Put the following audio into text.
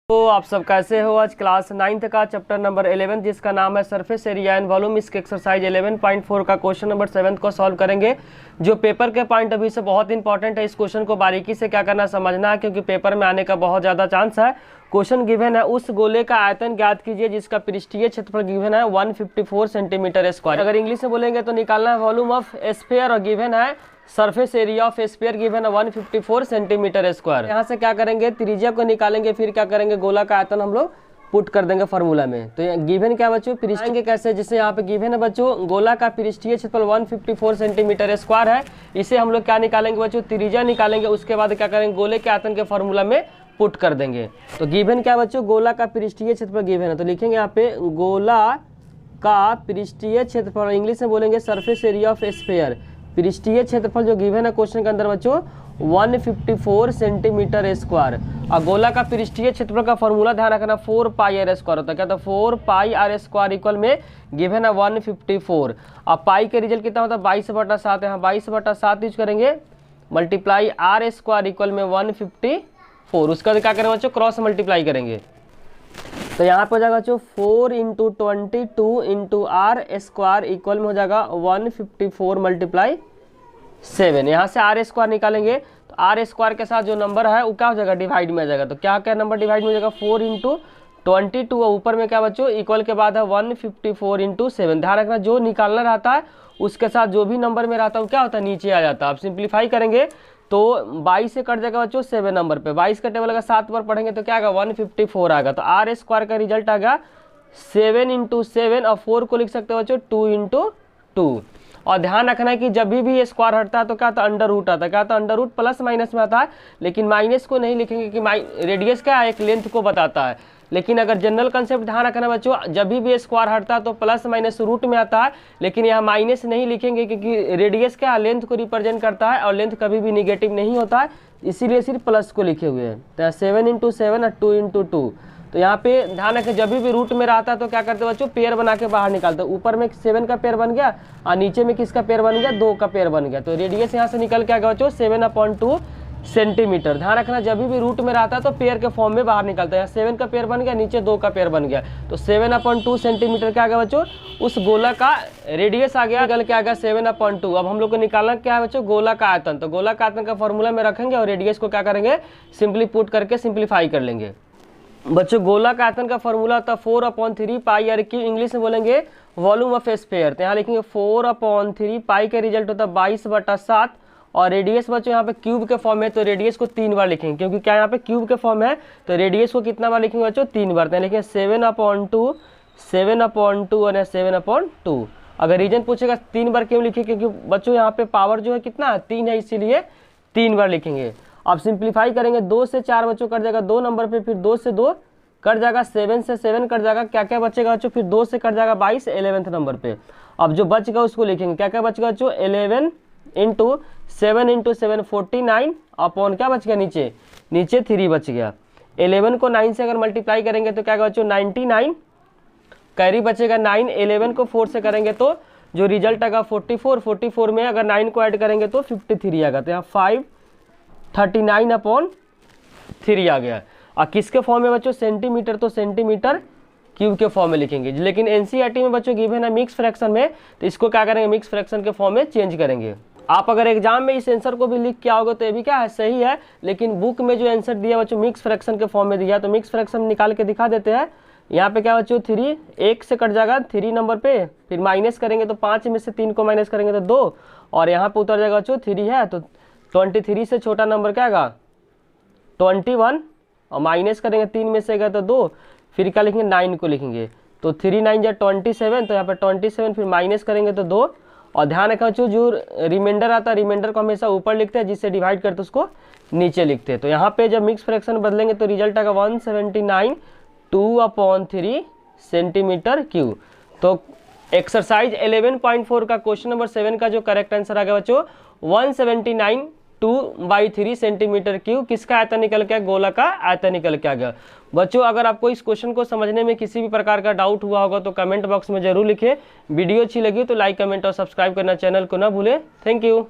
तो आप सब कैसे हो। आज क्लास 9th का चैप्टर नंबर 11 जिसका नाम है सरफेस एरिया एंड वॉल्यूम, इसके एक्सरसाइज 11.4 का क्वेश्चन नंबर 7 को सॉल्व करेंगे, जो पेपर के पॉइंट ऑफ व्यू से बहुत इंपॉर्टेंट है। इस क्वेश्चन को बारीकी से क्या करना समझना है, क्योंकि पेपर में आने का बहुत ज़्यादा चांस है। क्वेश्चन गिवन है, उस गोले का आयतन ज्ञात कीजिए जिसका पृष्ठीय क्षेत्रफल गिवन है 154 सेंटीमीटर स्क्वायर। अगर इंग्लिश में बोलेंगे तो निकालना है वॉल्यूम ऑफ स्फीयर, और गिवन है surface area of sphere given है 154 सेंटीमीटर स्क्वायर। यहाँ से क्या करेंगे, त्रिज्या को निकालेंगे, फिर क्या करेंगे, गोला का आयतन हम लोग पुट कर देंगे फार्मूला में। तो ये गिवन क्या बच्चों, पृष्ठीय कैसे, जिससे यहाँ पे गिवन है बच्चों गोला का पृष्ठीय क्षेत्रफल 154 सेंटीमीटर स्क्वायर है। इसे हम लोग क्या निकालेंगे बच्चों, त्रिज्या निकालेंगे। उसके बाद क्या करेंगे, गोले के आयतन के फार्मूला में पुट कर देंगे। तो गिवन क्या बच्चों, गोला का पृष्ठीय क्षेत्रफल गिवन है, तो लिखेंगे यहाँ पे गोला का पृष्ठीय क्षेत्रफल, इंग्लिश में बोलेंगे सरफेस एरिया ऑफ स्फीयर। पृष्ठीय क्षेत्रफल जो गिवन है क्वेश्चन के अंदर बच्चों 154 सेंटीमीटर स्क्वायर। और गोला का पृष्ठीय क्षेत्रफल का फॉर्मूला ध्यान रखना 4 पाई आर स्क्वायर होता है। क्या था, 4 पाई आर स्क्वायर इक्वल में गिवन है 154। अब पाई के रिजल्ट कितना होता है, 22/7। यहाँ 22/7 यूज करेंगे, मल्टीप्लाई आर स्क्वायर इक्वल में 154। उसका क्या करेंगे बच्चों, क्रॉस मल्टीप्लाई करेंगे। तो यहाँ पे हो जाएगा बच्चों 4 × 22 × आर स्क्वायर इक्वल में हो जाएगा 154 × 7। यहाँ से आर स्क्वायर निकालेंगे, तो आर स्क्वायर के साथ जो नंबर है वो क्या हो जाएगा, डिवाइड में आ जाएगा। तो क्या क्या नंबर डिवाइड में हो जाएगा, 4 × 22, और ऊपर में क्या बच्चों इक्वल के बाद है 154 × 7। ध्यान रखना जो निकालना रहता है उसके साथ जो भी नंबर में रहता है वो क्या होता है, नीचे आ जाता है। आप सिंप्लीफाई करेंगे तो 22 से कट जाएगा बच्चों 7 नंबर पे, 22 का टेबल अगर 7 बार पढ़ेंगे तो क्या आएगा, 154 आएगा। तो आर स्क्वायर का रिजल्ट आ गया 7 × 7, और 4 को लिख सकते हो बच्चों 2 × 2। और ध्यान रखना है कि जब भी स्क्वायर हटता है तो क्या आता है, अंडर रूट आता है। क्या आता है, अंडर रूट प्लस माइनस में आता है, लेकिन माइनस को नहीं लिखेंगे कि रेडियस क्या है, एक लेंथ को बताता है। लेकिन अगर जनरल कंसेप्ट ध्यान रखना बच्चों, जब भी स्क्वायर हटता है तो प्लस माइनस रूट में आता है, लेकिन यहाँ माइनस नहीं लिखेंगे क्योंकि रेडियस क्या लेंथ को रिप्रेजेंट करता है, और लेंथ कभी भी निगेटिव नहीं होता है, इसीलिए सिर्फ प्लस को लिखे हुए हैं। तो 7 × 7 और 2 × 2। तो यहाँ पे ध्यान रखें जब भी रूट में रहता है तो क्या करते हैं बच्चों, पेयर बना के बाहर निकालते हैं। ऊपर में 7 का पेयर बन गया और नीचे में किसका पेयर बन गया, 2 का पेयर बन गया। तो रेडियस यहाँ से निकल के आ गया बच्चों 7/2 सेंटीमीटर। ध्यान रखना जब भी रूट में रहता है तो पेयर के फॉर्म में बाहर निकलता है। यहाँ 7 का पेयर बन गया, नीचे 2 का पेयर बन गया, तो 7/2 सेंटीमीटर क्या आ गया बच्चों, उस गोला का रेडियस आ गया, निकल के आ गया 7/2। अब हम लोग को निकालना क्या है बच्चों, गोला का आयतन। तो गोला का आयतन का फॉर्मूला में रखेंगे और रेडियस को क्या करेंगे, सिंपली पुट करके सिंप्लीफाई कर लेंगे। बच्चों गोला का आयतन का फॉर्मूला होता है 4/3 पाई आर क्यूब, इंग्लिश में बोलेंगे वॉल्यूम ऑफ स्फीयर। तो यहाँ लिखेंगे 4/3, पाई का रिजल्ट होता है 22/7, और रेडियस बच्चों यहाँ पे क्यूब के फॉर्म है तो रेडियस को 3 बार लिखेंगे, क्योंकि क्या यहाँ पे क्यूब के फॉर्म है तो रेडियस को कितना बार लिखेंगे बच्चों, 3 बार। तो लिखेंगे 7/2, 7/2 और 7/2। अगर रीजन पूछेगा 3 बार क्यों लिखे, क्योंकि बच्चों यहाँ पे पावर जो है कितना है, 3 है, इसीलिए 3 बार लिखेंगे। अब सिंप्लीफाई करेंगे, 2 से 4 बच्चों कट जाएगा 2 नंबर पे, फिर 2 से 2 कट जाएगा, 7 से 7 कट जाएगा, क्या क्या बचेगा बच्चों, फिर 2 से कट जाएगा 22 11th नंबर पे। अब जो बच गया उसको लिखेंगे, क्या क्या बचेगा बच्चों, 11 × 7 × 7 49 अपॉन क्या बच गया, नीचे 3 बच गया। 11 को 9 से अगर मल्टीप्लाई करेंगे तो क्या बच्चों 99, कैरी बचेगा 9। 11 को 4 से करेंगे तो जो रिजल्ट आएगा 44, 44 में अगर 9 को ऐड करेंगे तो 53 आएगा। तो यहाँ 539/3 आ गया। और किसके फॉर्म में बच्चों, सेंटीमीटर, तो सेंटीमीटर क्यूब के फॉर्म में लिखेंगे। लेकिन एनसीईआरटी में बच्चों गिवन है मिक्स फ्रैक्शन में, तो इसको क्या करेंगे, मिक्स फ्रैक्शन के फॉर्म में चेंज करेंगे। आप अगर एग्जाम में इस आंसर को भी लिख के आओगे तो ये भी क्या है, सही है, लेकिन बुक में जो आंसर दिया बच्चों मिक्स फ्रैक्शन के फॉर्म में दिया, तो मिक्स फ्रैक्शन निकाल के दिखा देते हैं। यहाँ पे क्या बच्चों 3 1 से कट जाएगा 3 नंबर पे, फिर माइनस करेंगे तो 5 में से 3 को माइनस करेंगे तो 2, और यहाँ पे उतर जाएगा बच्चों 3 है, तो 23 से छोटा नंबर क्या आएगा 21, और माइनस करेंगे 3 में से गया तो 2, फिर क्या लिखेंगे 9 को लिखेंगे, तो 3 9 जा 27, तो यहाँ पे 27, फिर माइनस करेंगे तो 2। और ध्यान रखा बच्चों जो रिमाइंडर आता है, रिमाइंडर को हमेशा ऊपर लिखते हैं, जिससे डिवाइड करते उसको नीचे लिखते हैं। तो यहाँ पे जब मिक्स फ्रैक्शन बदलेंगे तो रिजल्ट आएगा 179 2/3 सेंटीमीटर क्यूब। तो एक्सरसाइज 11.4 का क्वेश्चन नंबर 7 का जो करेक्ट आंसर आ गया बच्चों 179 2/3 सेंटीमीटर क्यूब। किसका आयतन निकल के, गोला का आयतन निकल के आ गया। बच्चों अगर आपको इस क्वेश्चन को समझने में किसी भी प्रकार का डाउट हुआ होगा तो कमेंट बॉक्स में जरूर लिखें। वीडियो अच्छी लगी तो लाइक, कमेंट और सब्सक्राइब करना चैनल को ना भूलें। Thank you.